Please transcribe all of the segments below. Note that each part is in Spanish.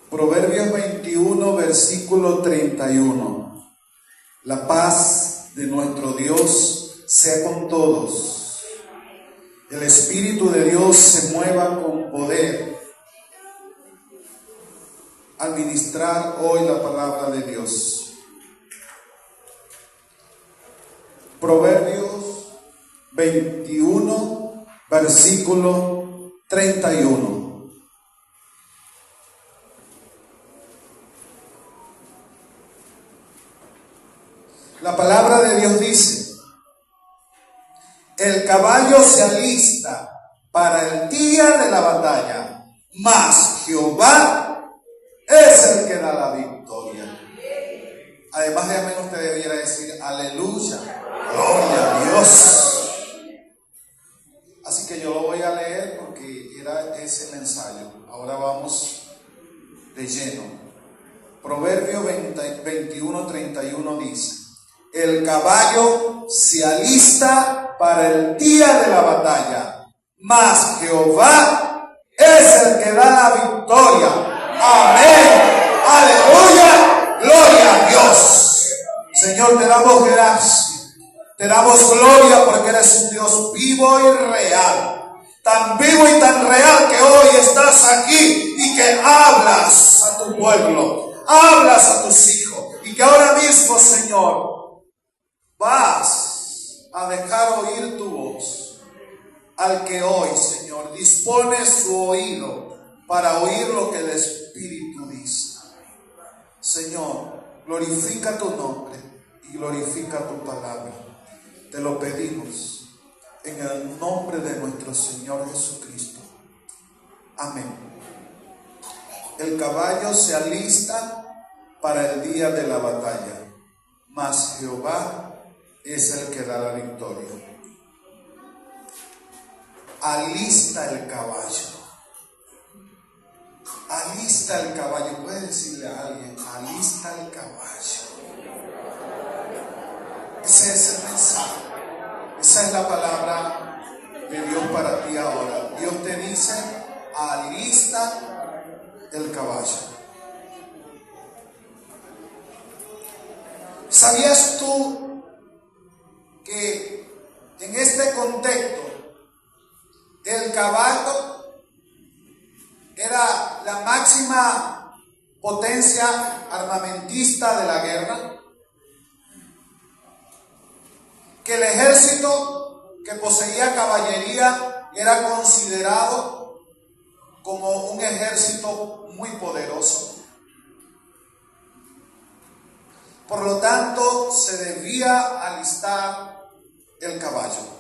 Proverbios 21, versículo 31. La paz de nuestro Dios sea con todos. El Espíritu de Dios se mueva con poder al ministrar hoy la palabra de Dios. Proverbios 21, versículo 31. La palabra de Dios dice: el caballo se alista para el día de la batalla, mas Jehová es el que da la victoria. Además de amén, usted debiera decir aleluya, gloria a Dios. Así que yo lo voy a leer porque era ese el ensayo. Ahora vamos de lleno. Proverbio 21, 31 dice: el caballo se alista para el día de la batalla, mas Jehová es el que da la victoria. Amén, aleluya, gloria a Dios. Señor, te damos gracias, te damos gloria porque eres un Dios vivo y real. Tan vivo y tan real que hoy estás aquí y que hablas a tu pueblo, hablas a tus hijos, y que ahora mismo, Señor, vas a dejar oír tu voz al que hoy, Señor, dispone su oído para oír lo que el Espíritu dice. Señor, glorifica tu nombre y glorifica tu palabra. Te lo pedimos en el nombre de nuestro Señor Jesucristo. Amén. El caballo se alista para el día de la batalla, mas Jehová es el que da la victoria. Alista el caballo. Alista el caballo. Puede decirle a alguien: alista el caballo. Ese es el mensaje. Esa es la palabra de Dios para ti ahora. Dios te dice: alista el caballo. ¿Sabías tú que en este contexto el caballo era la máxima potencia armamentista de la guerra? Que el ejército que poseía caballería era considerado como un ejército muy poderoso. Por lo tanto, se debía alistar el caballo.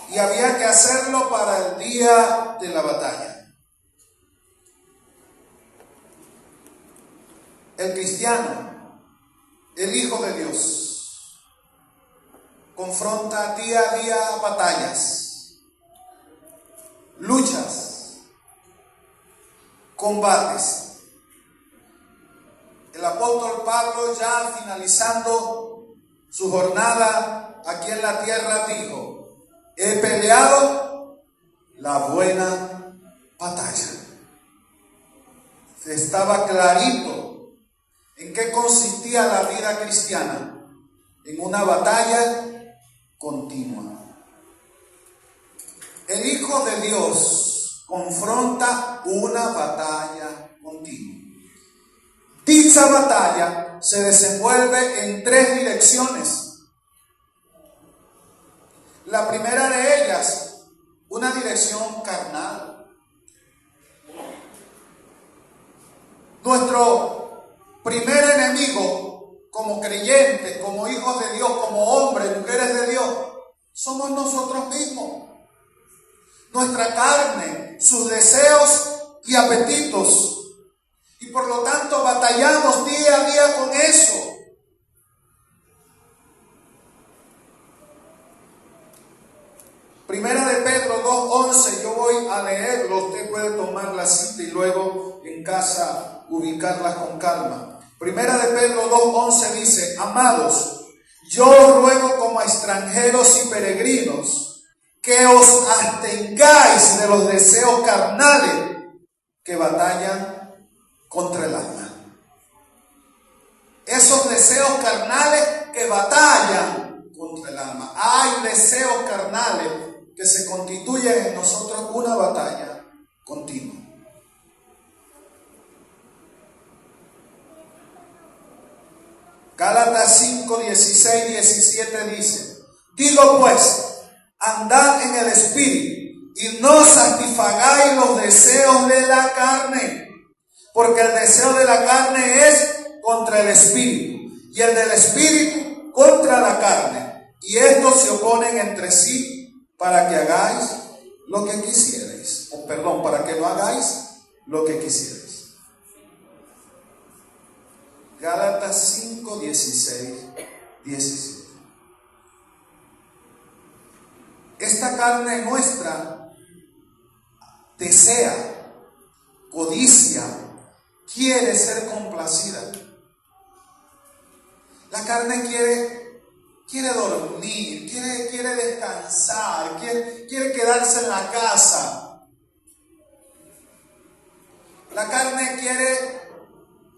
Y había que hacerlo para el día de la batalla. El cristiano, el Hijo de Dios, confronta día a día batallas, luchas, combates. El apóstol Pablo, ya finalizando su jornada aquí en la tierra, dijo: he peleado la buena batalla. Estaba clarito en qué consistía la vida cristiana: en una batalla continua. El Hijo de Dios confronta una batalla continua. Dicha batalla se desenvuelve en tres direcciones. La primera de ellas, una dirección carnal. Nuestro primer enemigo como creyentes, como hijos de Dios, como hombres, mujeres de Dios, somos nosotros mismos. Nuestra carne, sus deseos y apetitos. Y por lo tanto batallamos día a día con eso. Primera de Pedro 2:11, yo voy a leerlo, usted puede tomar la cita y luego en casa ubicarlas con calma. Primera de Pedro 2:11 dice: amados, yo os ruego como a extranjeros y peregrinos que os abstengáis de los deseos carnales que batallan contra el alma. Esos deseos carnales que batallan contra el alma. Hay deseos carnales que se constituyen en nosotros una batalla continua. Gálatas 5, 16, 17 dice: digo pues, andad en el Espíritu y no satisfagáis los deseos de la carne, porque el deseo de la carne es contra el Espíritu y el del Espíritu contra la carne, y estos se oponen entre sí para que hagáis lo que quisierais, para que no hagáis lo que quisierais. Gálatas 5, 16, 17. Esta carne nuestra desea, codicia, quiere ser complacida. La carne quiere dormir, quiere descansar, quiere quedarse en la casa. La carne quiere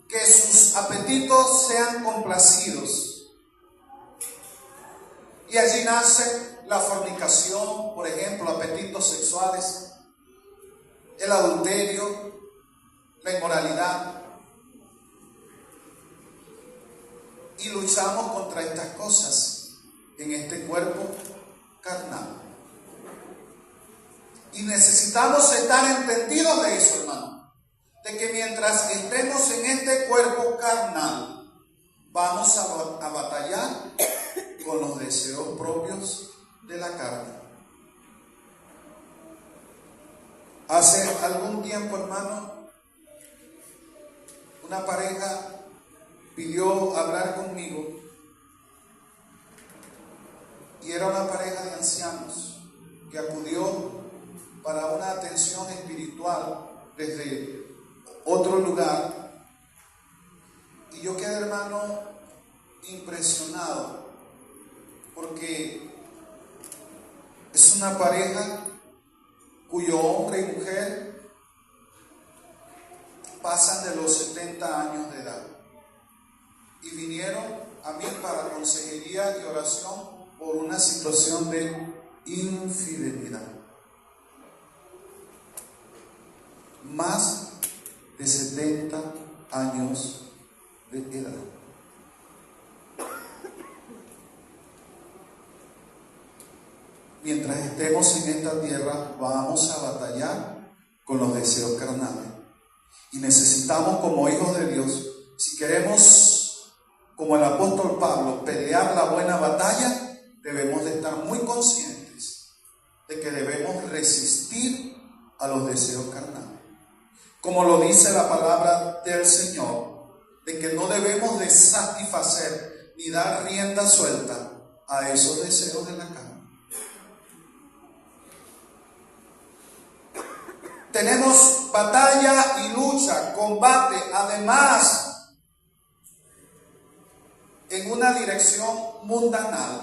que sus apetitos sean complacidos. Y allí nace la fornicación, por ejemplo, apetitos sexuales, el adulterio, la inmoralidad. Y luchamos contra estas cosas en este cuerpo carnal. Y necesitamos estar entendidos de eso, hermano. De que mientras estemos en este cuerpo carnal, vamos a batallar con los deseos propios de la carne. Hace algún tiempo, hermano, una pareja pidió hablar conmigo, y era una pareja de ancianos que acudió para una atención espiritual desde otro lugar, y yo quedé, hermano, impresionado, porque es una pareja cuyo hombre y mujer pasan de los 70 años de edad, y vinieron a mí para consejería y oración por una situación de infidelidad. Más de 70 años de edad. Mientras estemos en esta tierra, vamos a batallar con los deseos carnales. Y necesitamos, como hijos de Dios, si queremos, como el apóstol Pablo, pelear la buena batalla, debemos de estar muy conscientes de que debemos resistir a los deseos carnales. Como lo dice la palabra del Señor, de que no debemos de satisfacer ni dar rienda suelta a esos deseos de la carne. Tenemos batalla y lucha, combate, además, en una dirección mundanal.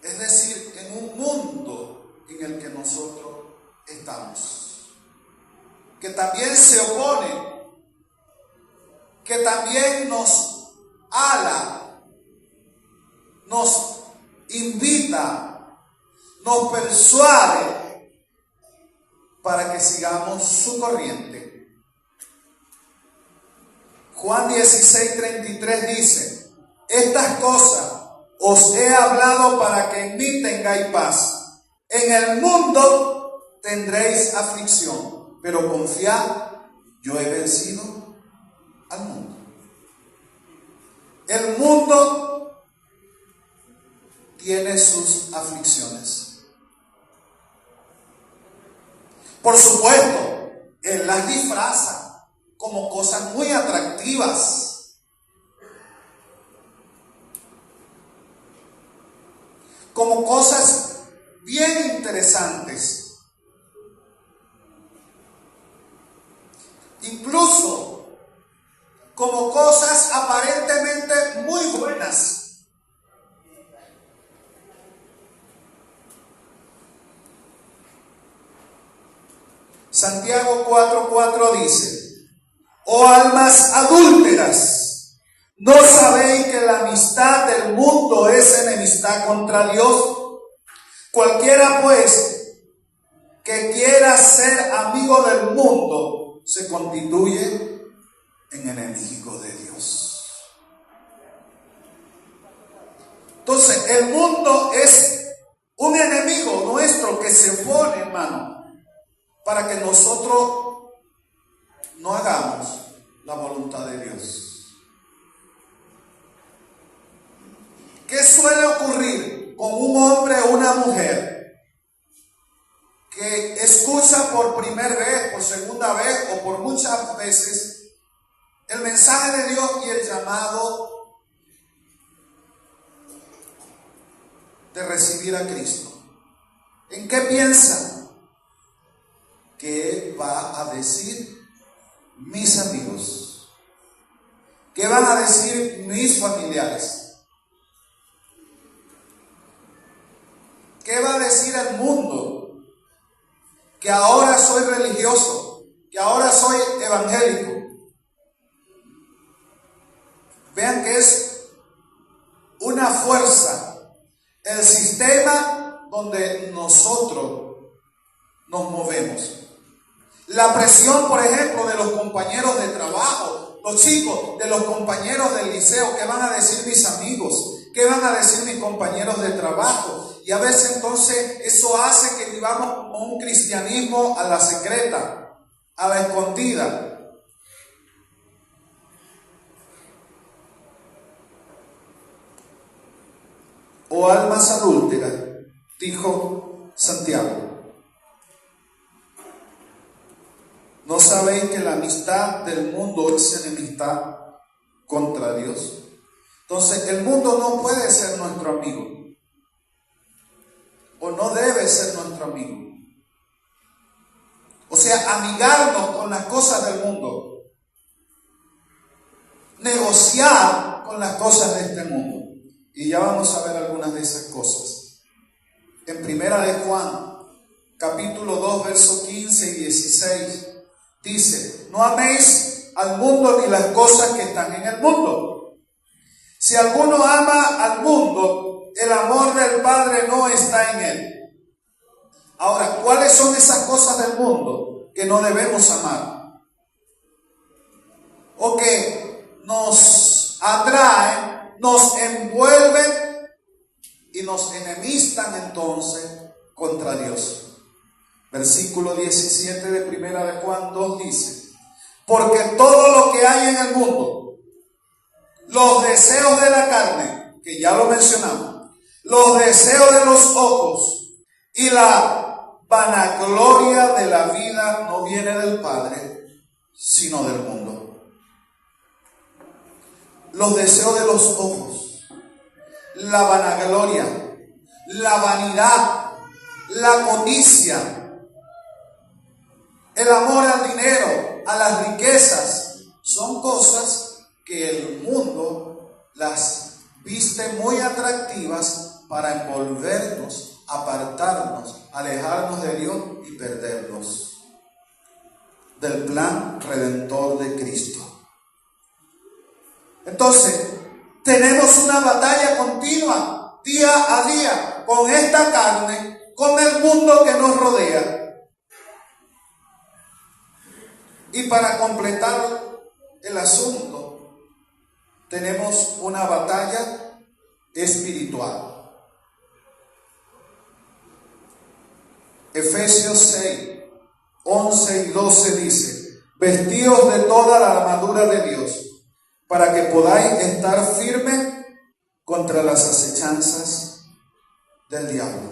Es decir, en un mundo en el que nosotros estamos, que también se opone, que también nos ala, nos invita, nos persuade para que sigamos su corriente. Juan 16:33 dice: estas cosas os he hablado para que en mí tengáis paz. En el mundo tendréis aflicción, pero confiad, yo he vencido al mundo. El mundo tiene sus aflicciones. Por supuesto, él las disfraza como cosas muy atractivas, como cosas bien interesantes, incluso como cosas aparentemente muy buenas. Santiago 4:4 dice: oh almas adúlteras, ¿no sabéis que la amistad del mundo es enemistad contra Dios? Cualquiera pues que quiera ser amigo del mundo se constituye en enemigo de Dios. Entonces, el mundo es un enemigo nuestro que se pone, hermano, para que nosotros no hagamos la voluntad de Dios. ¿Qué suele ocurrir con un hombre o una mujer que escucha por primera vez, por segunda vez o por muchas veces el mensaje de Dios y el llamado de recibir a Cristo? ¿En qué piensa? ¿Qué va a decir mis amigos? ¿Qué van a decir mis familiares? ¿Qué va a decir el mundo? Que ahora soy religioso, que ahora soy evangélico. Vean que es una fuerza, el sistema donde nosotros nos movemos. La presión, por ejemplo, de los compañeros de trabajo, los chicos, de los compañeros del liceo. ¿Qué van a decir mis amigos? ¿Qué van a decir mis compañeros de trabajo? Y a veces entonces eso hace que vivamos como un cristianismo a la secreta, a la escondida. Oh almas adúlteras, dijo Santiago, ¿no sabéis que la amistad del mundo es enemistad contra Dios? Entonces el mundo no puede ser nuestro amigo, o no debe ser nuestro amigo. O sea, amigarnos con las cosas del mundo, negociar con las cosas de este mundo. Y ya vamos a ver algunas de esas cosas. En Primera de Juan, capítulo 2, versos 15 y 16, dice: no améis al mundo ni las cosas que están en el mundo. Si alguno ama al mundo, el amor del Padre no está en él. Ahora, ¿cuáles son esas cosas del mundo que no debemos amar? O que nos atraen, nos envuelven y nos enemistan entonces contra Dios. Versículo 17 de Primera de Juan 2 dice: porque todo lo que hay en el mundo, los deseos de la carne, que ya lo mencionamos, los deseos de los ojos y la vanagloria de la vida no viene del Padre, sino del mundo. Los deseos de los ojos, la vanagloria, la vanidad, la codicia, el amor al dinero, a las riquezas, son cosas que el mundo las viste muy atractivas para envolvernos, apartarnos, alejarnos de Dios y perdernos del plan redentor de Cristo. Entonces, tenemos una batalla continua, día a día, con esta carne, con el mundo que nos rodea. Y para completar el asunto, tenemos una batalla espiritual. Efesios 6, 11 y 12 dice: vestíos de toda la armadura de Dios, para que podáis estar firmes contra las acechanzas del diablo.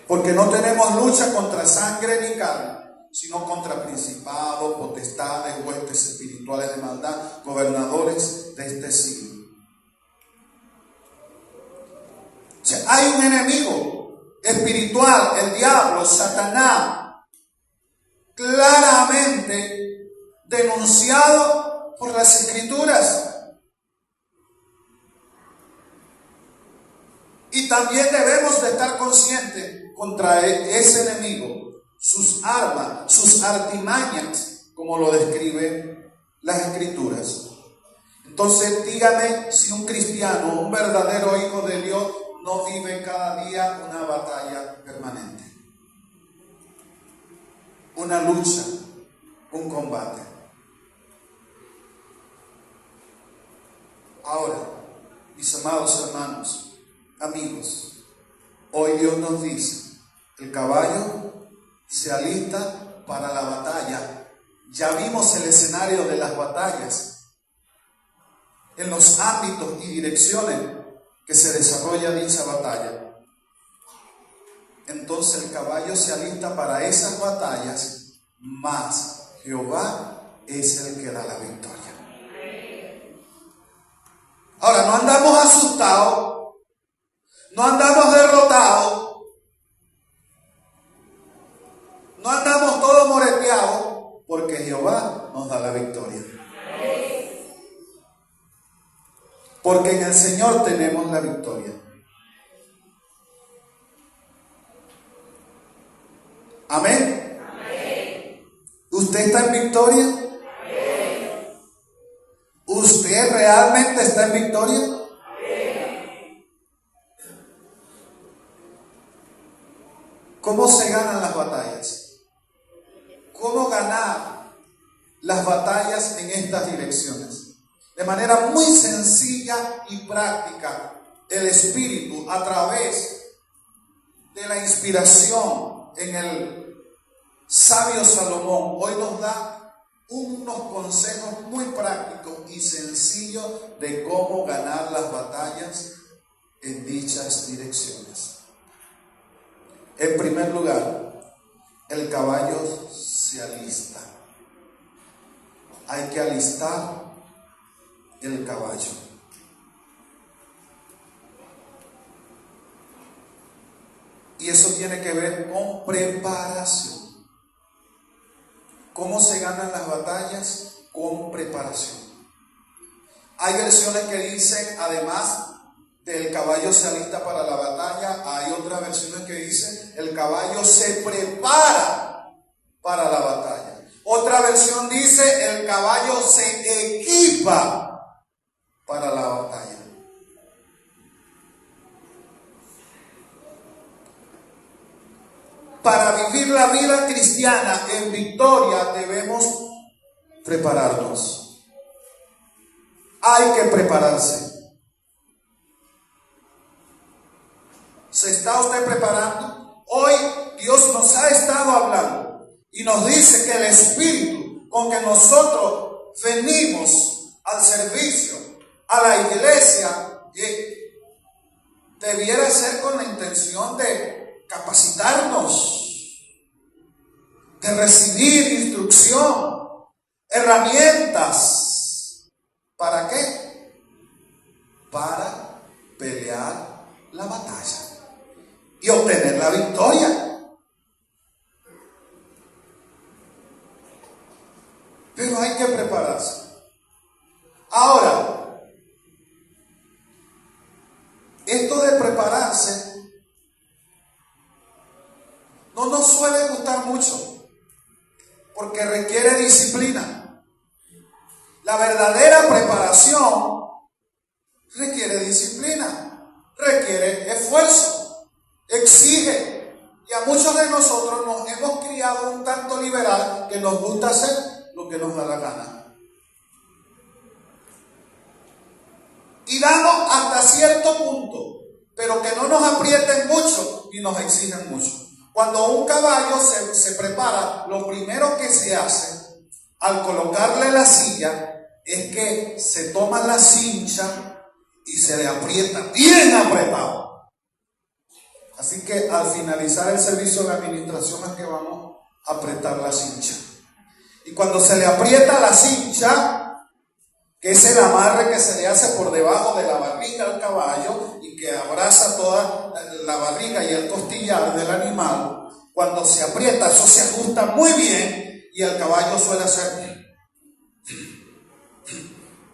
Porque no tenemos lucha contra sangre ni carne, sino contra principados, potestades, huestes espirituales de maldad, gobernadores de este siglo. O sea, hay un enemigo espiritual, el diablo, Satanás, claramente denunciado por las Escrituras. Y también debemos de estar conscientes contra ese enemigo. sus armas, sus artimañas, como lo describen las Escrituras. Entonces, dígame si un cristiano, un verdadero hijo de Dios, no vive cada día una batalla permanente, una lucha, un combate. Ahora, mis amados hermanos, amigos, hoy Dios nos dice, el caballo se alista para la batalla. Ya vimos el escenario de las batallas, en los ámbitos y direcciones que se desarrolla dicha batalla. Entonces el caballo se alista para esas batallas, mas Jehová es el que da la victoria. Ahora, no andamos asustados, no andamos derrotados, no andamos todos moreteados, porque Jehová nos da la victoria. Porque en el Señor tenemos la victoria. Amén. Amén. ¿Usted está en victoria? Amén. ¿Usted realmente está en victoria? Amén. ¿Cómo se ganan las batallas? ¿Cómo ganar las batallas en estas direcciones? De manera muy sencilla y práctica, el Espíritu, a través de la inspiración en el sabio Salomón, hoy nos da unos consejos muy prácticos y sencillos de cómo ganar las batallas en dichas direcciones. En primer lugar, el caballo se alista. Hay que alistar el caballo. Y eso tiene que ver con preparación. ¿Cómo se ganan las batallas? Con preparación. Hay versiones que dicen, además del caballo se alista para la batalla, hay otras versiones que dicen, el caballo se prepara para la batalla. Otra versión dice, el caballo se equipa para la batalla. Para vivir la vida cristiana en victoria debemos prepararnos. Hay que prepararse. ¿Se está usted preparando? Hoy Dios nos ha estado hablando y nos dice que el Espíritu con que nosotros venimos al servicio, a la iglesia, debiera ser con la intención de capacitarnos, de recibir instrucción, herramientas. ¿Para qué? Para pelear la batalla y obtener la victoria. Pero hay que prepararse. Ahora, esto de prepararse no nos suele gustar mucho, porque requiere disciplina. La verdadera preparación requiere disciplina, requiere esfuerzo, exige. Y a muchos de nosotros nos hemos criado un tanto liberal que nos gusta hacer lo que nos da la gana. Y damos hasta cierto punto, pero que no nos aprieten mucho y nos exigen mucho. Cuando un caballo se prepara, lo primero que se hace al colocarle la silla es que se toma la cincha y se le aprieta bien apretado. Así que al finalizar el servicio de administración es que vamos a apretar la cincha. Y cuando se le aprieta la cincha, que es el amarre que se le hace por debajo de la barriga al caballo y que abraza toda la barriga y el costillar del animal, cuando se aprieta, eso se ajusta muy bien y el caballo suele hacer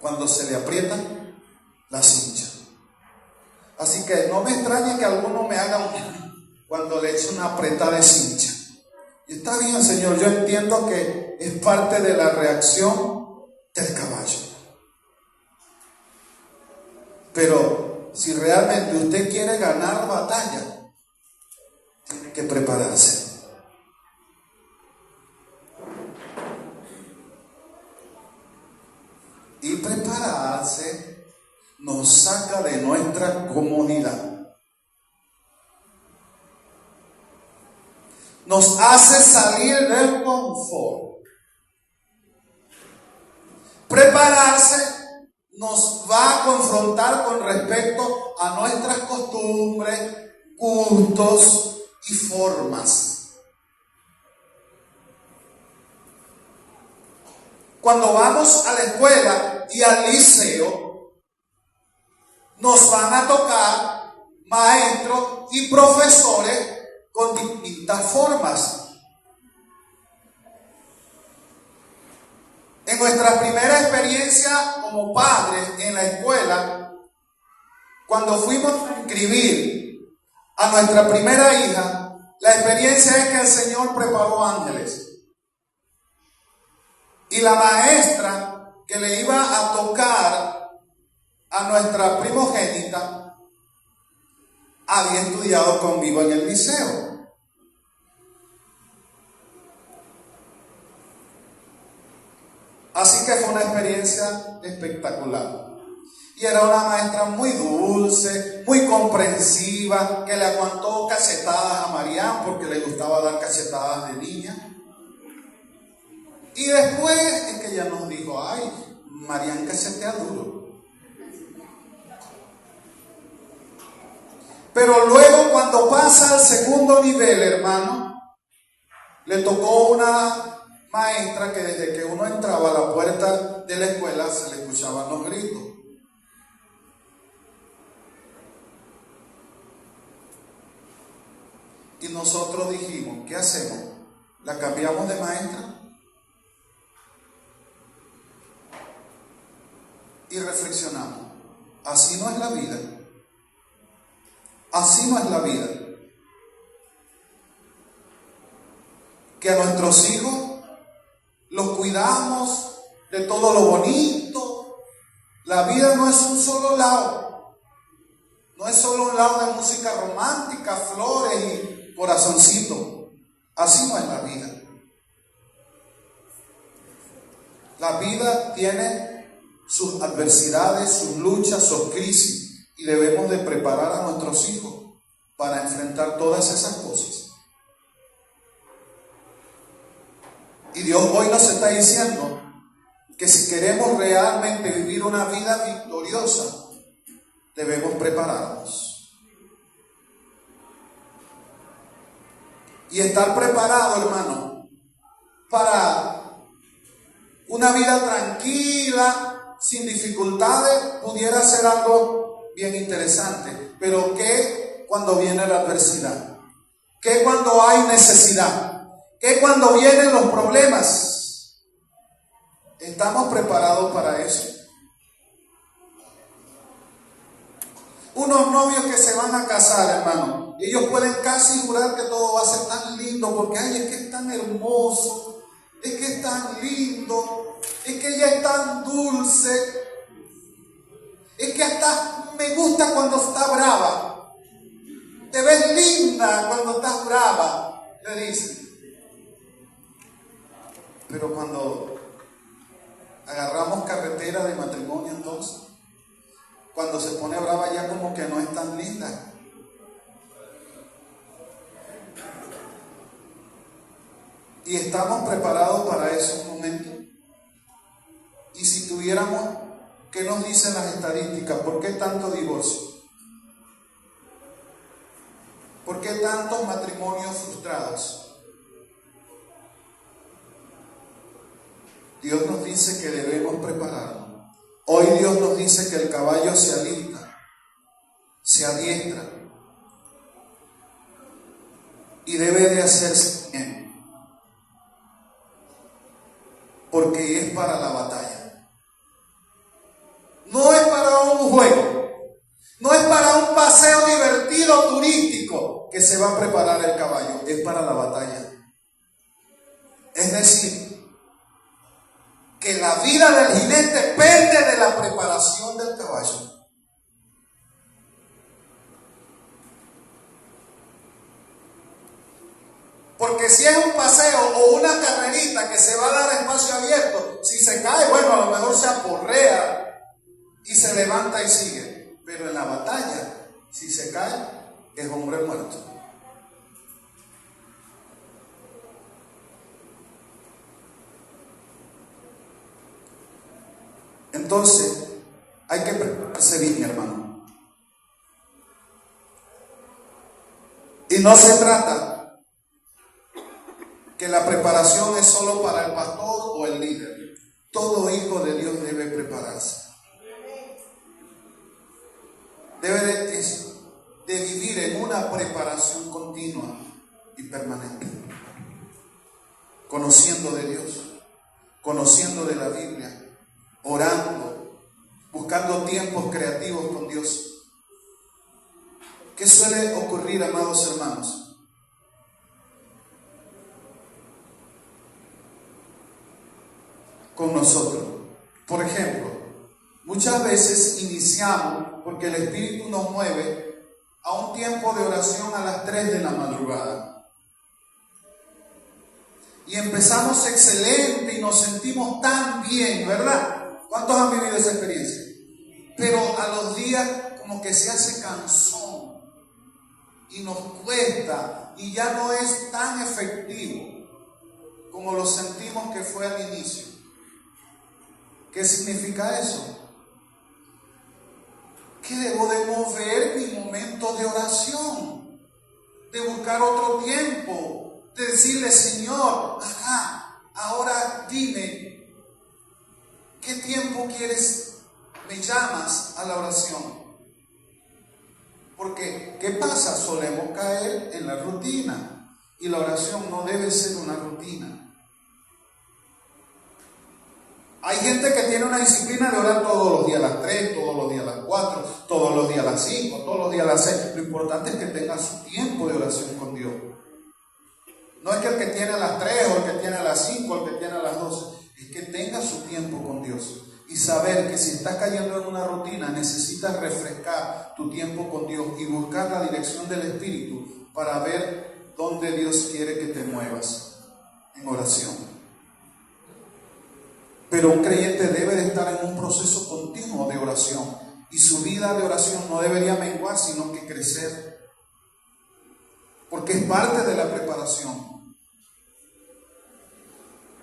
cuando se le aprieta la cincha. Así que no me extrañe que algunos me hagan cuando le eche una apretada de cincha. Y está está bien, Señor, yo entiendo que es parte de la reacción del caballo. Pero si realmente usted quiere ganar batalla, tiene que prepararse. Y prepararse nos saca de nuestra comodidad. Nos hace salir del confort. Prepararse nos va a confrontar con respecto a nuestras costumbres, gustos y formas. Cuando vamos a la escuela y al liceo, nos van a tocar maestros y profesores con distintas formas. En nuestra primera experiencia como padres en la escuela, cuando fuimos a inscribir a nuestra primera hija, la experiencia es que el Señor preparó ángeles. Y la maestra que le iba a tocar a nuestra primogénita había estudiado conmigo en el liceo. Así que fue una experiencia espectacular. Y era una maestra muy dulce, muy comprensiva, que le aguantó cachetadas a Marián porque le gustaba dar cachetadas de niña. Y después es que ella nos dijo, ay, Marián cachetea duro. Pero luego cuando pasa al segundo nivel, hermano, le tocó una maestra que desde que uno entraba a la puerta de la escuela se le escuchaban los gritos. Y nosotros dijimos, ¿qué hacemos? ¿La cambiamos de maestra? Y reflexionamos, así no es la vida. Así no es la vida. Que a nuestros hijos los cuidamos de todo lo bonito. La vida no es un solo lado. No es solo un lado de música romántica, flores y corazoncito. Así no es la vida. La vida tiene sus adversidades, sus luchas, sus crisis, y debemos de preparar a nuestros hijos para enfrentar todas esas cosas. Y Dios hoy nos está diciendo que si queremos realmente vivir una vida victoriosa, debemos prepararnos. Y estar preparado, hermano, para una vida tranquila, sin dificultades, pudiera ser algo bien interesante. Pero ¿qué cuando viene la adversidad? ¿Qué cuando hay necesidad? ¿Qué cuando vienen los problemas? ¿Estamos preparados para eso? Unos novios que se van a casar, hermano, ellos pueden casi jurar que todo va a ser tan lindo, porque ay, es que es tan hermoso, es que es tan lindo, es que ella es tan dulce, es que hasta me gusta cuando está brava, te ves linda cuando estás brava, le dicen. Pero cuando agarramos carretera de matrimonio, entonces, cuando se pone brava ya como que no es tan linda. Y estamos preparados para esos momentos. Y si tuviéramos, ¿qué nos dicen las estadísticas? ¿Por qué tanto divorcio? ¿Por qué tantos matrimonios frustrados? Dios nos dice que debemos prepararnos. Hoy Dios nos dice que el caballo se alista, se adiestra y debe de hacerse bien, porque es para la batalla. No es para un juego, no es para un paseo divertido turístico que se va a preparar el caballo, es para la batalla. Es decir, que la vida del jinete depende de la preparación del caballo. Porque si es un paseo o una carrerita que se va a dar espacio abierto, si se cae, bueno, a lo mejor se aporrea y se levanta y sigue. Pero en la batalla, si se cae, es hombre muerto. Entonces, hay que prepararse bien, mi hermano. Y no se trata que la preparación es solo para el pastor o el líder. Todo hijo de Dios debe prepararse. Debe de vivir en una preparación continua y permanente. Conociendo de Dios, conociendo de la Biblia, orando, buscando tiempos creativos con Dios. ¿Qué suele ocurrir, amados hermanos? Con nosotros. Por ejemplo, muchas veces iniciamos, porque el Espíritu nos mueve, a un tiempo de oración a las 3 de la madrugada. Y empezamos excelente y nos sentimos tan bien, ¿verdad? ¿Cuántos han vivido esa experiencia? Pero a los días como que se hace cansón y nos cuesta y ya no es tan efectivo como lo sentimos que fue al inicio. ¿Qué significa eso? Que debo de mover mi momento de oración, de buscar otro tiempo, de decirle, Señor, ahora dime, ¿qué tiempo quieres? Me llamas a la oración. Porque, ¿qué pasa? Solemos caer en la rutina, y la oración no debe ser una rutina. Hay gente que tiene una disciplina de orar todos los días a las 3, todos los días a las 4, todos los días a las 5, todos los días a las 6. Lo importante es que tenga su tiempo de oración con Dios. No es que el que tiene a las 3 o el que tiene a las 5 o el que tiene a las 12. Es que tenga su tiempo con Dios. Y saber que si estás cayendo en una rutina, necesitas refrescar tu tiempo con Dios y buscar la dirección del Espíritu para ver dónde Dios quiere que te muevas en oración. Pero un creyente debe de estar en un proceso continuo de oración. Y su vida de oración no debería menguar, sino que crecer. Porque es parte de la preparación.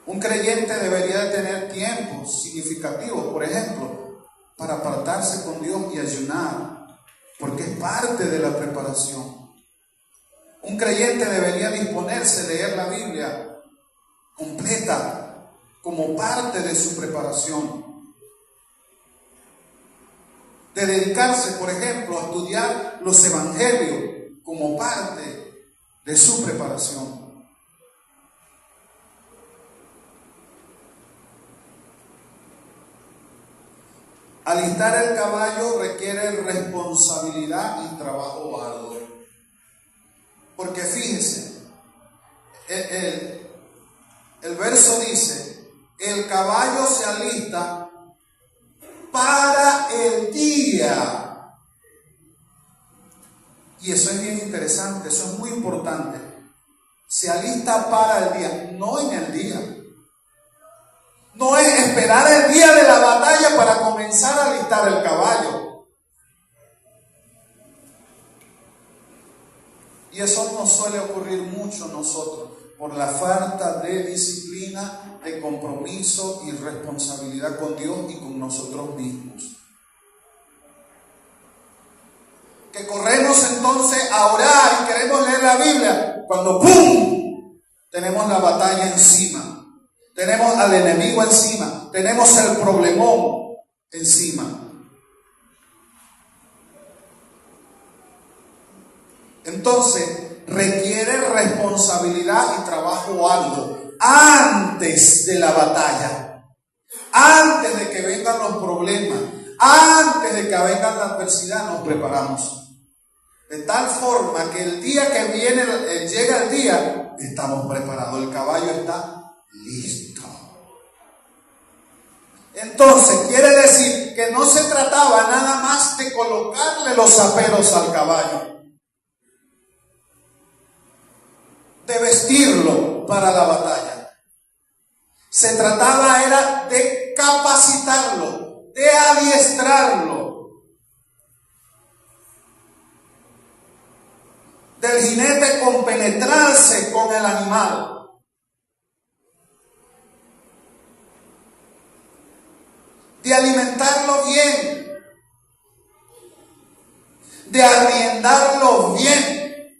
Un creyente debería de tener tiempos significativos, por ejemplo, para apartarse con Dios y ayunar. Porque es parte de la preparación. Un creyente debería disponerse a leer la Biblia completa, como parte de su preparación. De dedicarse, por ejemplo, a estudiar los evangelios como parte de su preparación. Alistar el caballo requiere responsabilidad y trabajo arduo. Porque fíjense, el verso dice, el caballo se alista para el día. Y eso es bien interesante, eso es muy importante. Se alista para el día, no en el día. No es esperar el día de la batalla para comenzar a alistar el caballo. Y eso nos suele ocurrir mucho a nosotros, por la falta de disciplina, de compromiso y responsabilidad con Dios y con nosotros mismos. Que corremos entonces a orar y queremos leer la Biblia, cuando ¡pum! Tenemos la batalla encima, tenemos al enemigo encima, tenemos el problemón encima. Entonces, requiere responsabilidad y trabajo arduo antes de la batalla, antes de que vengan los problemas, antes de que venga la adversidad. Nos preparamos de tal forma que el día que viene, llega el día, estamos preparados. El caballo está listo. Entonces quiere decir que no se trataba nada más de colocarle los zaperos al caballo, de vestirlo para la batalla. Se trataba era de capacitarlo, de adiestrarlo. Del jinete compenetrarse con el animal. De alimentarlo bien, de arrendarlo bien.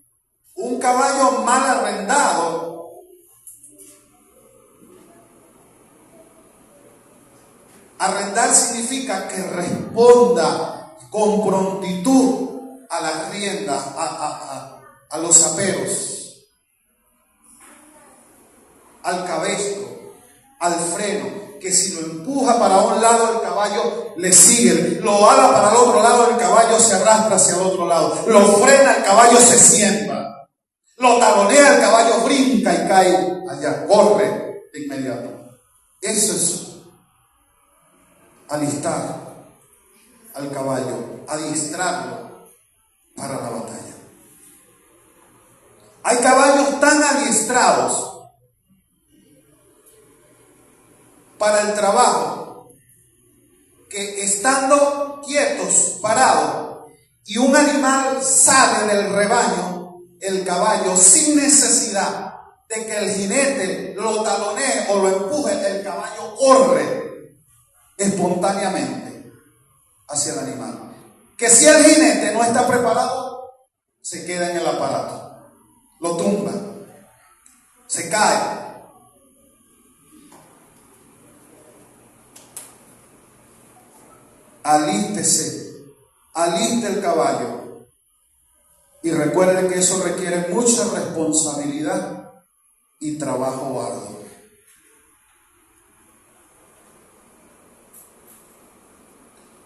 Un caballo mal arrendado arrendar significa que responda con prontitud a las riendas, a los zaperos, al cabestro, al freno. Que si lo empuja para un lado el caballo le sigue, lo ala para el otro lado el caballo se arrastra hacia el otro lado, lo frena el caballo se sienta, lo talonea el caballo brinca y cae allá, corre de inmediato. Eso es alistar al caballo, adiestrarlo para la batalla. Hay caballos tan adiestrados para el trabajo, que estando quietos, parados, y un animal sale del rebaño, el caballo, sin necesidad de que el jinete lo talonee o lo empuje, el caballo corre espontáneamente hacia el animal. Que si el jinete no está preparado, se queda en el aparato, lo tumba, se cae. Alístese, aliste el caballo y recuerde que eso requiere mucha responsabilidad y trabajo arduo.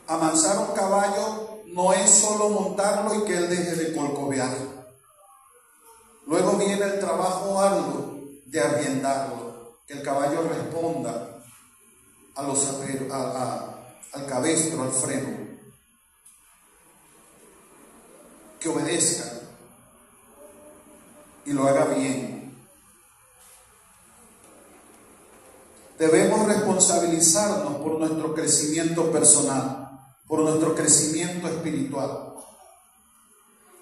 Amansar un caballo no es solo montarlo y que él deje de corcovear. Luego viene el trabajo arduo de arriendarlo, que el caballo responda a los al cabestro, al freno, que obedezca y lo haga bien. Debemos responsabilizarnos por nuestro crecimiento personal, por nuestro crecimiento espiritual.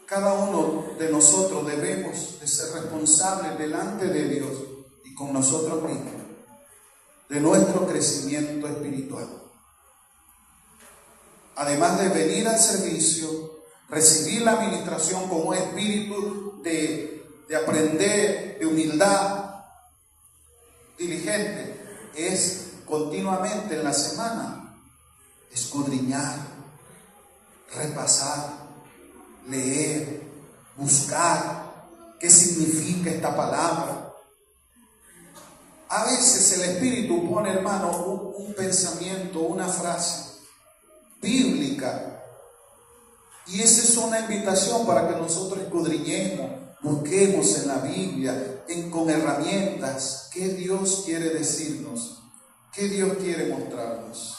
Cada uno de nosotros debemos de ser responsables delante de Dios y con nosotros mismos de nuestro crecimiento espiritual. Además de venir al servicio, recibir la administración con un espíritu de aprender, de humildad, diligente, es continuamente en la semana escudriñar, repasar, leer, buscar qué significa esta palabra. A veces el Espíritu pone, hermano, un pensamiento, una frase bíblica, y esa es una invitación para que nosotros escudriñemos, busquemos en la Biblia, con herramientas, qué Dios quiere decirnos, qué Dios quiere mostrarnos.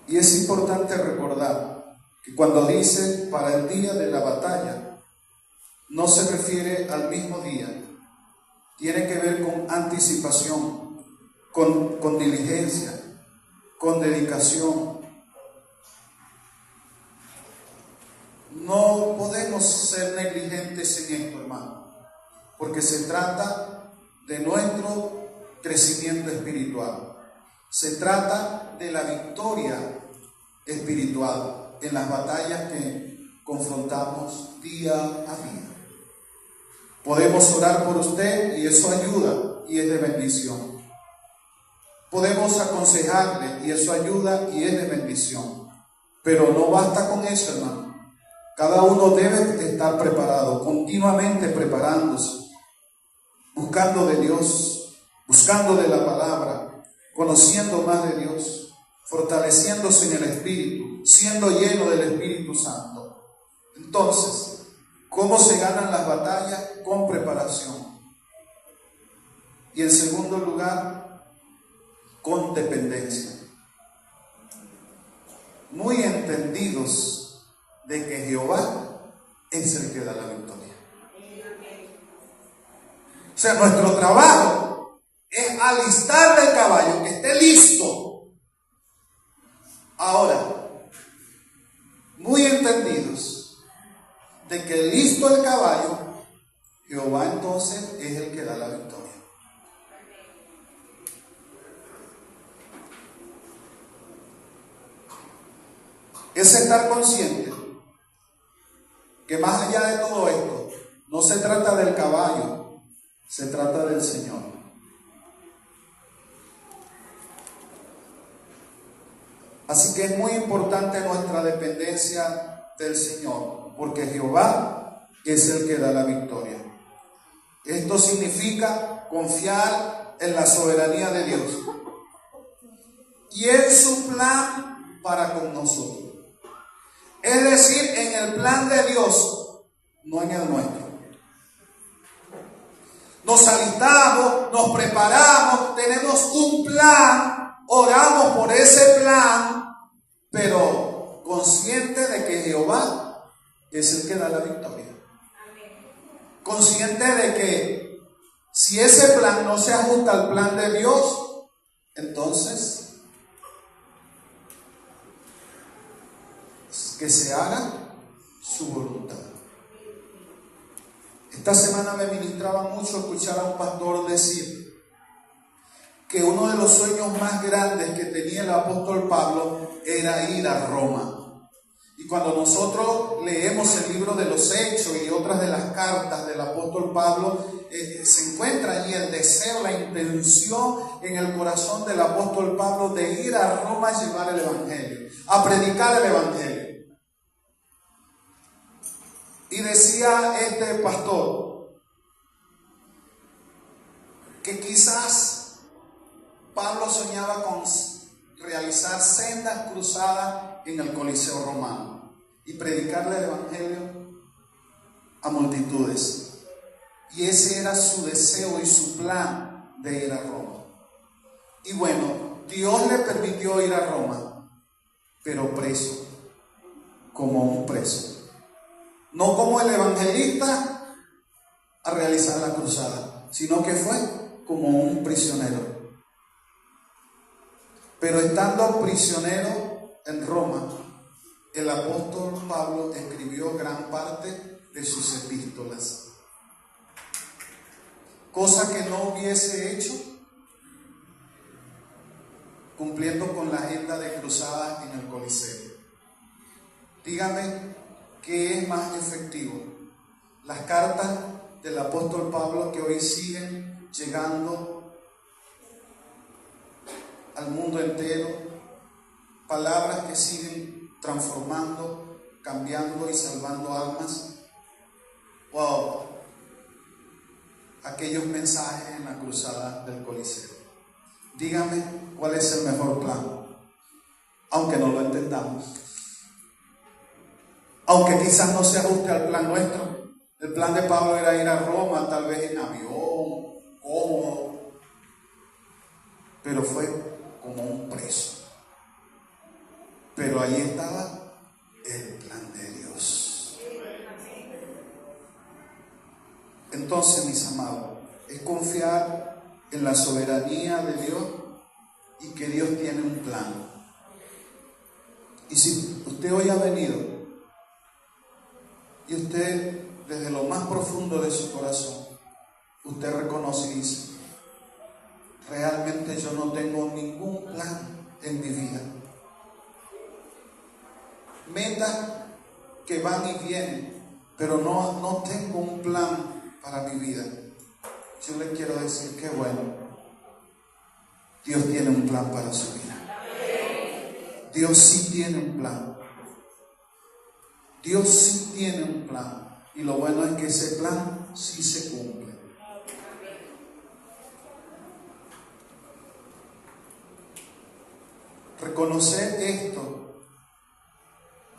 Y es importante recordar que cuando dice para el día de la batalla, no se refiere al mismo día, tiene que ver con anticipación, con diligencia, con dedicación. No podemos ser negligentes en esto, hermano, porque se trata de nuestro crecimiento espiritual. Se trata de la victoria espiritual en las batallas que confrontamos día a día. Podemos orar por usted y eso ayuda y es de bendición. Podemos aconsejarle y eso ayuda y es de bendición. Pero no basta con eso, hermano. Cada uno debe estar preparado, continuamente preparándose, buscando de Dios, buscando de la palabra, conociendo más de Dios, fortaleciéndose en el Espíritu, siendo lleno del Espíritu Santo. Entonces, ¿cómo se ganan las batallas? Con preparación. Y en segundo lugar, con dependencia. Muy entendidos de que Jehová es el que da la victoria. O sea, nuestro trabajo es alistarle el caballo, que esté listo. Ahora, muy entendidos de que listo el caballo, Jehová entonces es el que da la victoria. Es estar consciente que más allá de todo esto, no se trata del caballo, se trata del Señor. Así que es muy importante nuestra dependencia del Señor, porque Jehová es el que da la victoria. Esto significa confiar en la soberanía de Dios y en su plan para con nosotros. Es decir, en el plan de Dios, no en el nuestro. Nos alistamos, nos preparamos, tenemos un plan, oramos por ese plan, pero consciente de que Jehová es el que da la victoria. Consciente de que si ese plan no se ajusta al plan de Dios, entonces que se haga su voluntad. Esta semana me ministraba mucho escuchar a un pastor decir que uno de los sueños más grandes que tenía el apóstol Pablo era ir a Roma. Y cuando nosotros leemos el libro de los Hechos y otras de las cartas del apóstol Pablo, se encuentra allí el deseo, la intención en el corazón del apóstol Pablo de ir a Roma a llevar el evangelio, a predicar el evangelio. Y decía este pastor que quizás Pablo soñaba con realizar sendas cruzadas en el Coliseo romano y predicarle el evangelio a multitudes. Y ese era su deseo y su plan de ir a Roma. Y bueno, Dios le permitió ir a Roma, pero preso, como un preso. No como el evangelista a realizar la cruzada, sino que fue como un prisionero. Pero estando prisionero en Roma, el apóstol Pablo escribió gran parte de sus epístolas. Cosa que no hubiese hecho cumpliendo con la agenda de cruzadas en el Coliseo. Dígame, ¿qué es más efectivo? Las cartas del apóstol Pablo que hoy siguen llegando al mundo entero, palabras que siguen transformando, cambiando y salvando almas, o aquellos mensajes en la cruzada del Coliseo. Dígame cuál es el mejor plan, aunque no lo entendamos. Aunque quizás no se ajuste al plan nuestro. El plan de Pablo era ir a Roma, tal vez en avión, cómodo, pero fue como un preso. Pero ahí estaba el plan de Dios. Entonces, mis amados, es confiar en la soberanía de Dios y que Dios tiene un plan. Y si usted hoy ha venido y usted, desde lo más profundo de su corazón, usted reconoce y dice: realmente yo no tengo ningún plan en mi vida. Metas que van y vienen, pero no tengo un plan para mi vida. Yo le quiero decir que bueno, Dios tiene un plan para su vida. Dios sí tiene un plan. Dios sí tiene un plan, y lo bueno es que ese plan sí se cumple. Reconocer esto,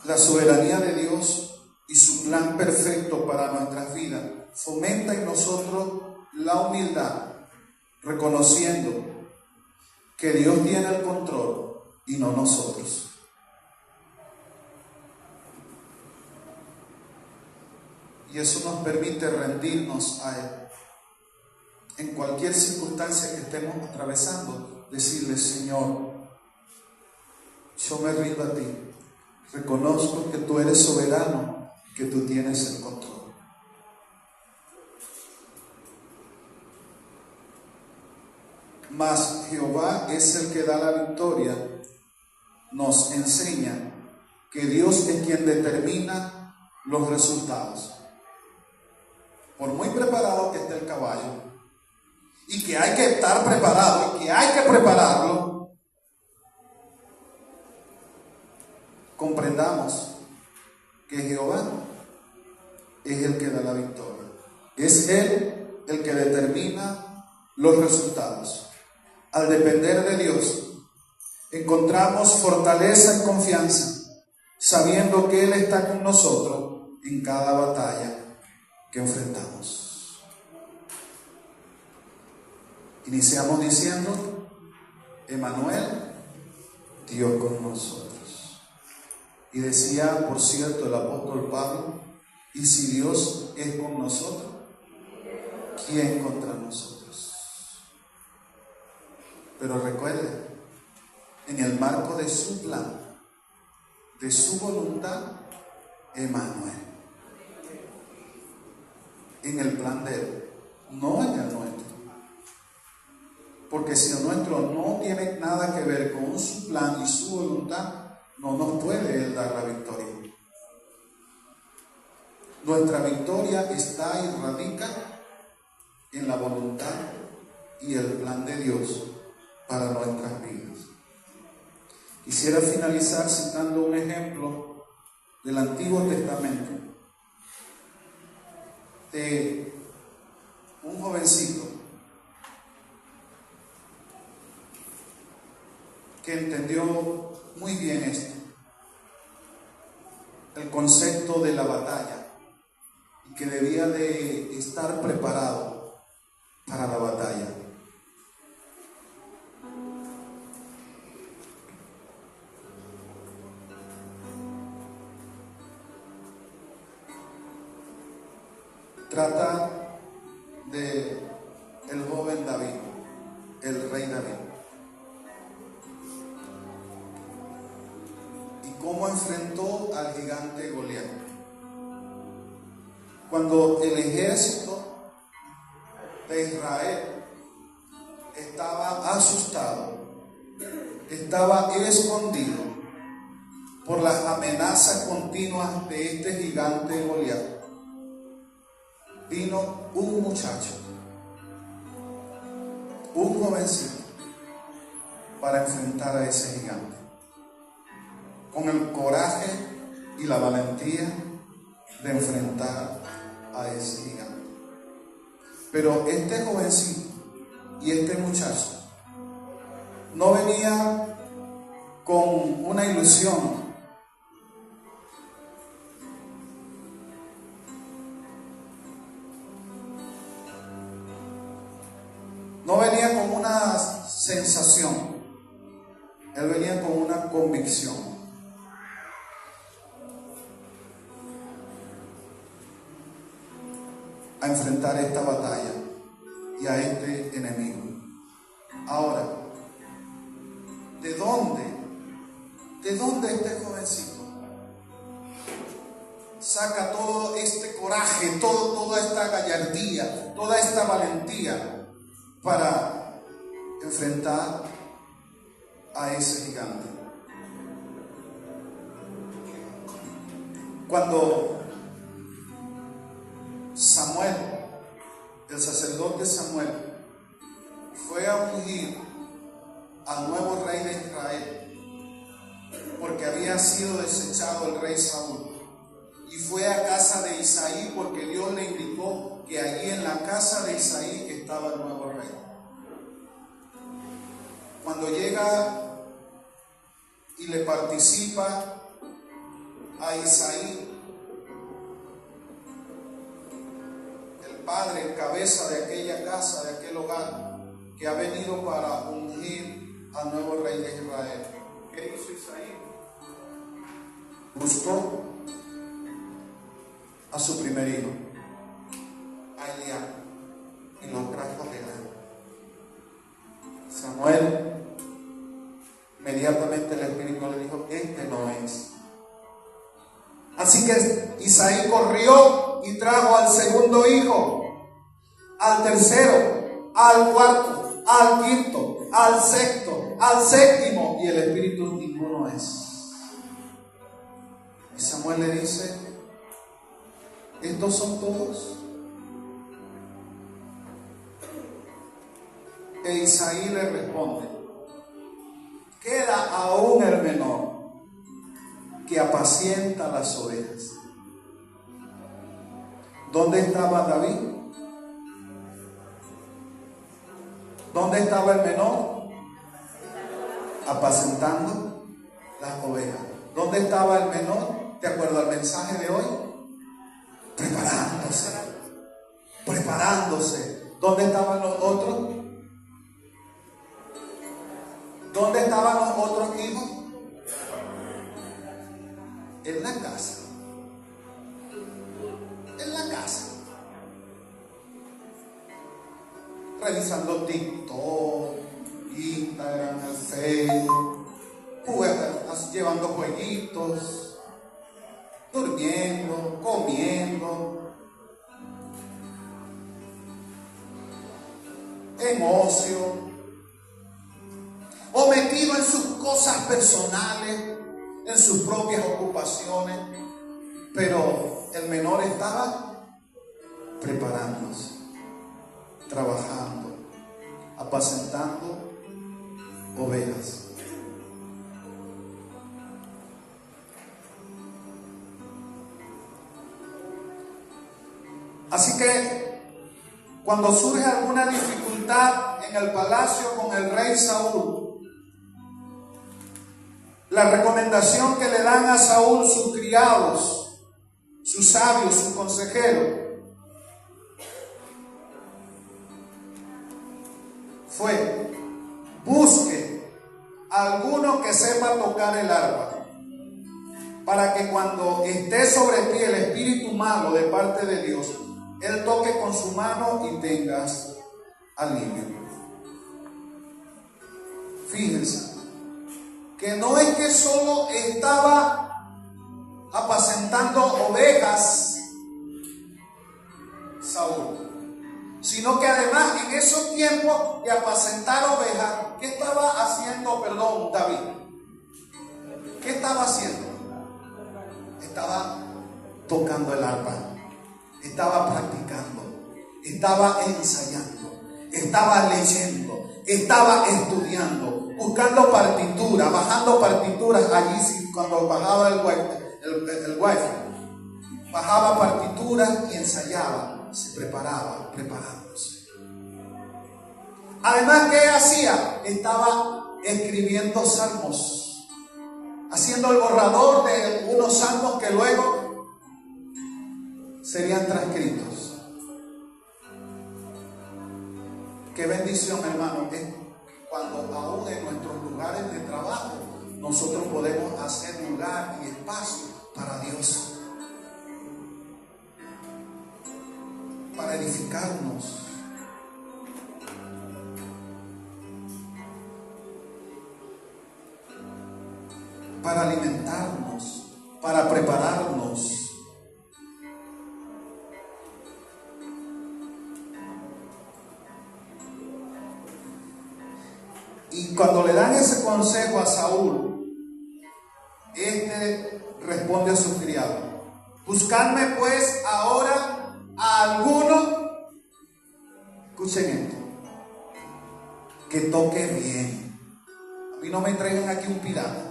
la soberanía de Dios y su plan perfecto para nuestras vidas, fomenta en nosotros la humildad, reconociendo que Dios tiene el control y no nosotros. Y eso nos permite rendirnos a Él. En cualquier circunstancia que estemos atravesando, decirle: Señor, yo me rindo a ti. Reconozco que tú eres soberano, que tú tienes el control. Mas Jehová es el que da la victoria. Nos enseña que Dios es quien determina los resultados. Por muy preparado que esté el caballo, y que hay que estar preparado, y que hay que prepararlo, comprendamos que Jehová es el que da la victoria. Es Él el que determina los resultados. Al depender de Dios, encontramos fortaleza y confianza, sabiendo que Él está con nosotros en cada batalla que enfrentamos. Iniciamos diciendo: Emmanuel, Dios con nosotros. Y decía, por cierto, el apóstol Pablo: y si Dios es con nosotros, ¿quién contra nosotros? Pero recuerde, en el marco de su plan, de su voluntad, Emmanuel. En el plan de Él, no en el nuestro. Porque si el nuestro no tiene nada que ver con su plan y su voluntad, no nos puede Él dar la victoria. Nuestra victoria está y radica en la voluntad y el plan de Dios para nuestras vidas. Quisiera finalizar citando un ejemplo del Antiguo Testamento de un jovencito que entendió muy bien esto, el concepto de la batalla, y que debía de estar preparado para la batalla. Trata de el joven David, el rey David, y cómo enfrentó al gigante Goliat. Cuando el ejército de Israel estaba asustado, estaba escondido por las amenazas continuas de este gigante Goliat, vino un muchacho, un jovencito, para enfrentar a ese gigante, con el coraje y la valentía de enfrentar a ese gigante. Pero este jovencito y este muchacho no venía con una ilusión, no venía con una sensación, él venía con una convicción. A enfrentar esta batalla y a este enemigo. Ahora, ¿de dónde este jovencito saca todo este coraje, toda esta gallardía, toda esta valentía para enfrentar a ese gigante? Cuando Samuel, el sacerdote Samuel, fue a ungir al nuevo rey de Israel, porque había sido desechado el rey Saúl, y fue a casa de Isaí porque Dios le indicó que allí en la casa de Isaí estaba el nuevo rey. Cuando llega y le participa a Isaí, el padre, cabeza de aquella casa, de aquel hogar, que ha venido para ungir al nuevo rey de Israel. ¿Qué hizo Isaí? Buscó a su primer hijo, a Eliab, y lo trajo de él. Samuel, inmediatamente el Espíritu le dijo: este no es. Así que Isaí corrió y trajo al segundo hijo, al tercero, al cuarto, al quinto, al sexto, al séptimo, y el Espíritu ninguno es. Y Samuel le dice: ¿estos son todos? E Isaí le responde: queda aún el menor, que apacienta las ovejas. ¿Dónde estaba David? ¿Dónde estaba el menor? Apacentando las ovejas. ¿Dónde estaba el menor? De acuerdo al mensaje de hoy, preparándose. ¿Dónde estaban los otros? ¿Dónde estaban los otros hijos? En la casa. Revisando TikTok, Instagram, Facebook, llevando jueguitos, durmiendo, comiendo, en ocio, o metido en sus cosas personales, en sus propias ocupaciones. Pero el menor estaba preparándose, trabajando, apacentando ovejas. Así que cuando surge alguna dificultad en el palacio con el rey Saúl, la recomendación que le dan a Saúl sus criados, sus sabios, sus consejeros, fue: busque a alguno que sepa tocar el arpa, para que cuando esté sobre ti el espíritu malo de parte de Dios, él toque con su mano y tengas alivio. Fíjense que no es que solo estaba apacentando ovejas Saúl, sino que además en esos tiempos de apacentar ovejas, ¿qué estaba haciendo, David? ¿Qué estaba haciendo? Estaba tocando el arpa, estaba practicando, estaba ensayando, estaba leyendo, estaba estudiando, buscando partituras, bajando partituras allí cuando bajaba el wifi, bajaba partituras y ensayaba, se preparaba, preparándose. Además, ¿qué hacía? Estaba escribiendo salmos, haciendo el borrador de unos salmos que luego serían transcritos. Qué bendición, hermano, es cuando aún en nuestros lugares de trabajo nosotros podemos hacer lugar y espacio para Dios, para edificarnos, para alimentarnos, para prepararnos. Y cuando le dan ese consejo a Saúl, este responde a sus criados: buscadme pues ahora a alguno, escuchen esto, que toque bien. A mí no me traigan aquí un pirata.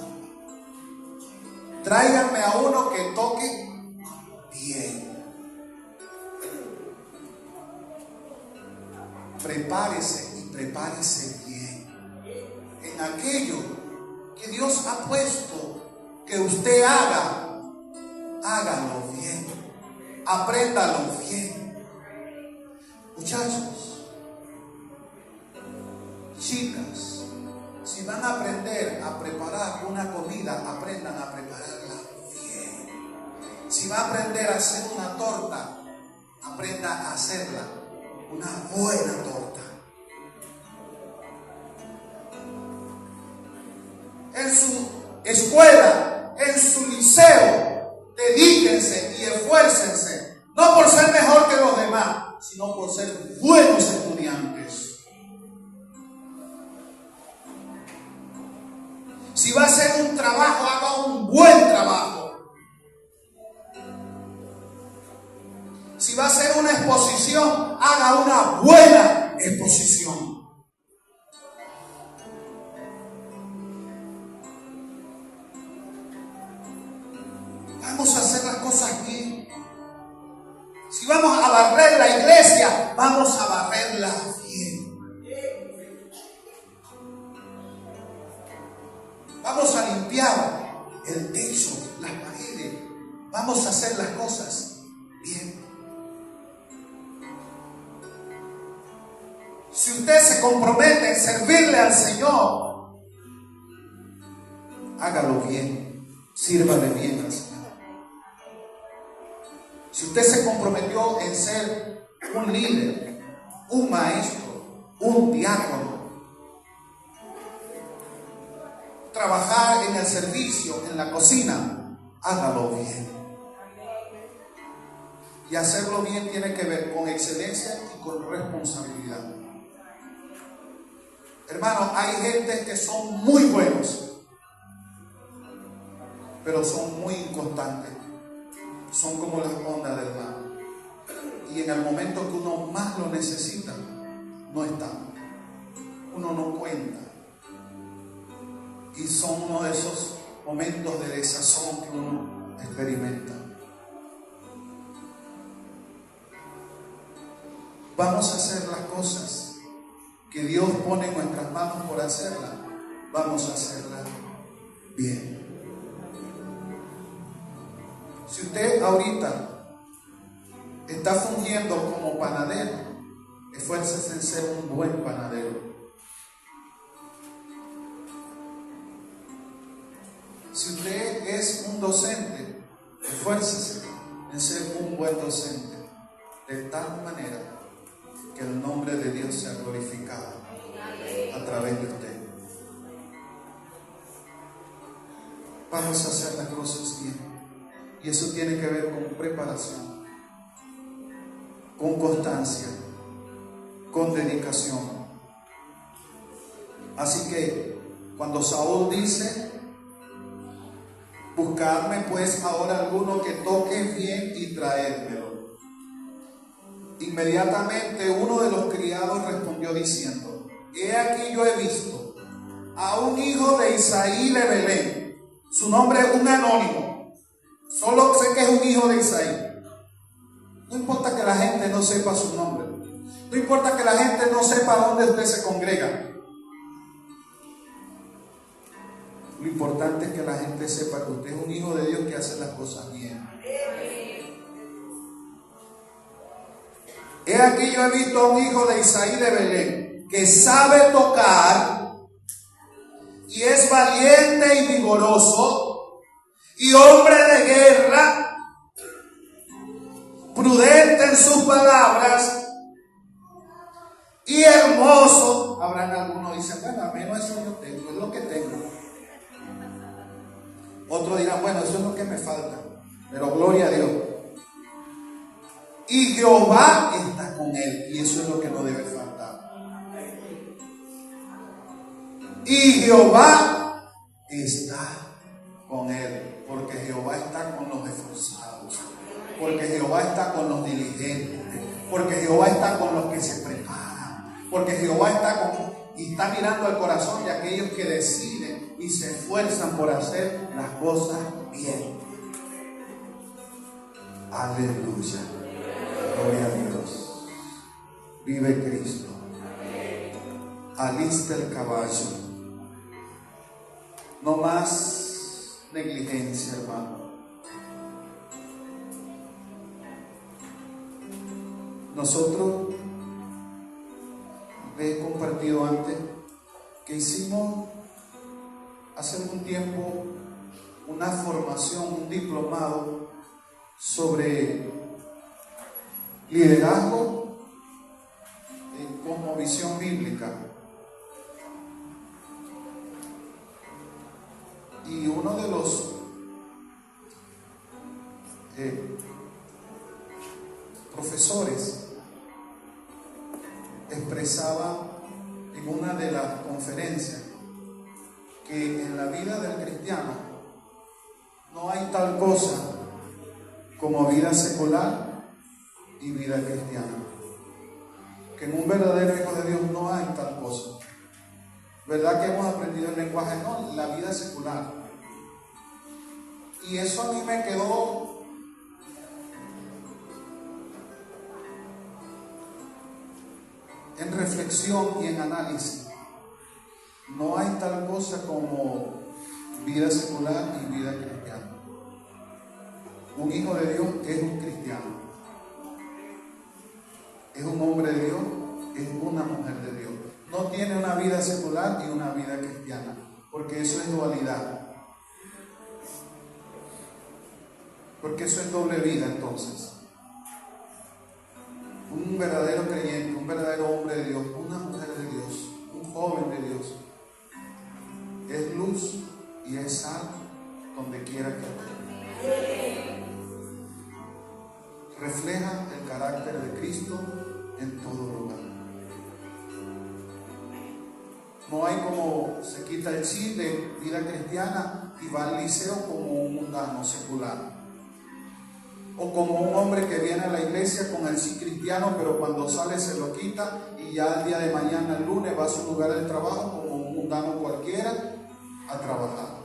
Tráiganme a uno que toque bien. Prepárese y prepárese bien en aquello que Dios ha puesto que usted haga, hágalo bien, apréndalo bien. Muchachos, chicas, si van a aprender a preparar una comida, aprendan a prepararla bien. Si va a aprender a hacer una torta, aprenda a hacerla una buena torta. En su escuela, en su liceo, dedíquense y esfuércense, no por ser mejor que los demás, sino por ser buenos estudiantes. Si va a hacer un trabajo, haga un buen trabajo. Si va a hacer una exposición, haga una buena exposición. Vamos a hacer las cosas bien. Si vamos a barrer la iglesia, vamos a barrerla bien. Vamos a limpiar el techo, las paredes. Vamos a hacer las cosas bien. Si usted se compromete en servirle al Señor, hágalo bien, sírvale bien al Señor. Si usted se comprometió en ser un líder, un maestro, un diácono, trabajar en el servicio, en la cocina, hágalo bien. Y hacerlo bien tiene que ver con excelencia y con responsabilidad. Hermanos, hay gente que son muy buenos, pero son muy inconstantes. Son como las ondas del mar. Y en el momento que uno más lo necesita, no están. Uno no cuenta. Y son uno de esos momentos de desazón que uno experimenta. Vamos a hacer las cosas que Dios pone en nuestras manos por hacerlas. Vamos a hacerlas bien. Si usted ahorita está fungiendo como panadero, esfuércese en ser un buen panadero. Si usted es un docente, esfuércese en ser un buen docente, de tal manera que el nombre de Dios sea glorificado a través de usted. Vamos a hacer las cosas bien. Y eso tiene que ver con preparación, con constancia, con dedicación. Así que cuando Saúl dice: buscadme pues ahora alguno que toque bien y traédmelo, inmediatamente uno de los criados respondió diciendo: he aquí yo he visto a un hijo de Isaí de Belén. Su nombre es un anónimo. Solo sé que es un hijo de Isaí. No importa que la gente no sepa su nombre. No importa que la gente no sepa dónde usted se congrega. Lo importante es que la gente sepa que usted es un hijo de Dios que hace las cosas bien. He aquí yo he visto a un hijo de Isaí de Belén que sabe tocar y es valiente y vigoroso y hombre de guerra, prudente en sus palabras y hermoso. Habrán algunos que dicen: bueno, a menos eso yo tengo, es lo que tengo. Otros dirán: bueno, eso es lo que me falta, pero gloria a Dios. Y Jehová está con él, y eso es lo que no debe faltar. Y Jehová está con él, porque Jehová está con los esforzados, porque Jehová está con los diligentes, porque Jehová está con los que se preparan, porque Jehová está con y está mirando al corazón de aquellos que deciden y se esfuerzan por hacer las cosas bien. Aleluya, gloria a Dios. Vive Cristo. Alista el caballo. No más negligencia, hermano. Nosotros, les he compartido antes, que hicimos hace algún tiempo una formación, un diplomado sobre liderazgo como visión bíblica. Y uno de los profesores expresaba en una de las conferencias que en la vida del cristiano no hay tal cosa como vida secular y vida cristiana. Que en un verdadero hijo de Dios no hay tal cosa. ¿Verdad que hemos aprendido el lenguaje? No, la vida secular. Y eso a mí me quedó en reflexión y en análisis. No hay tal cosa como vida secular y vida cristiana. Un hijo de Dios es un cristiano. Es un hombre de Dios, es una mujer de Dios. No tiene una vida secular y una vida cristiana, porque eso es dualidad. Porque eso es doble vida entonces. Un verdadero creyente, un verdadero hombre de Dios, una mujer de Dios, un joven de Dios, es luz y es sal donde quiera que esté. Refleja el carácter de Cristo en todo lugar. No hay como se quita el chip de vida cristiana y va al liceo como un mundano secular. O como un hombre que viene a la iglesia con el sí cristiano, pero cuando sale se lo quita y ya el día de mañana, el lunes, va a su lugar de trabajo como un mundano cualquiera a trabajar.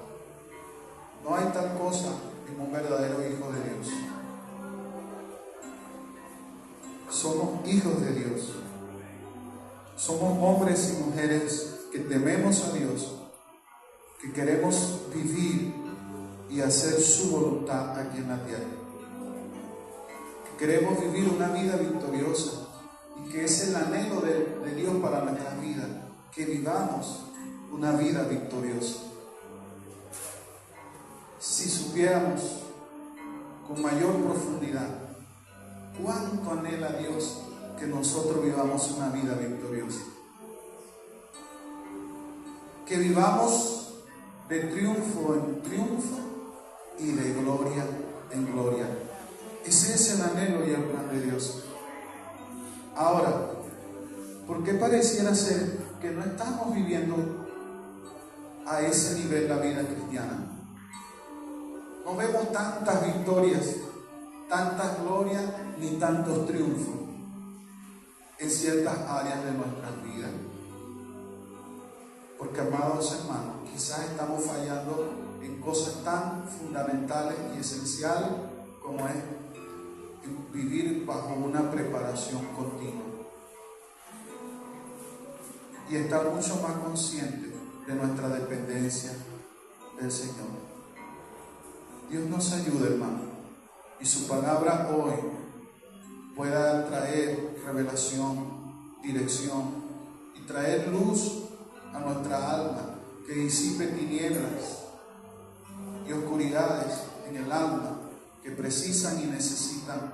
No hay tal cosa en un verdadero hijo de Dios. Somos hijos de Dios. Somos hombres y mujeres que tememos a Dios, que queremos vivir y hacer su voluntad aquí en la tierra. Que queremos vivir una vida victoriosa y que es el anhelo de Dios para nuestras vidas, que vivamos una vida victoriosa. Si supiéramos con mayor profundidad cuánto anhela Dios que nosotros vivamos una vida victoriosa. Que vivamos de triunfo en triunfo y de gloria en gloria. Ese es el anhelo y el plan de Dios. Ahora, ¿por qué pareciera ser que no estamos viviendo a ese nivel la vida cristiana? No vemos tantas victorias, tantas glorias ni tantos triunfos en ciertas áreas de nuestras vidas. Porque, amados hermanos, quizás estamos fallando en cosas tan fundamentales y esenciales como es vivir bajo una preparación continua y estar mucho más conscientes de nuestra dependencia del Señor. Dios nos ayude, hermano, y su palabra hoy pueda traer revelación, dirección y traer luz a nuestra alma, que disipe tinieblas y oscuridades en el alma que precisan y necesitan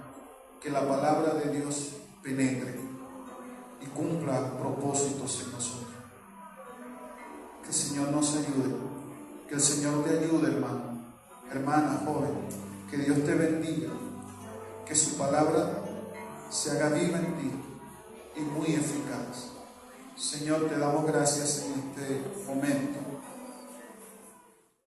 que la palabra de Dios penetre y cumpla propósitos en nosotros. Que el Señor nos ayude, que el Señor te ayude, hermano, hermana, joven, que Dios te bendiga, que su palabra se haga viva en ti y muy eficaz. Señor, te damos gracias en este momento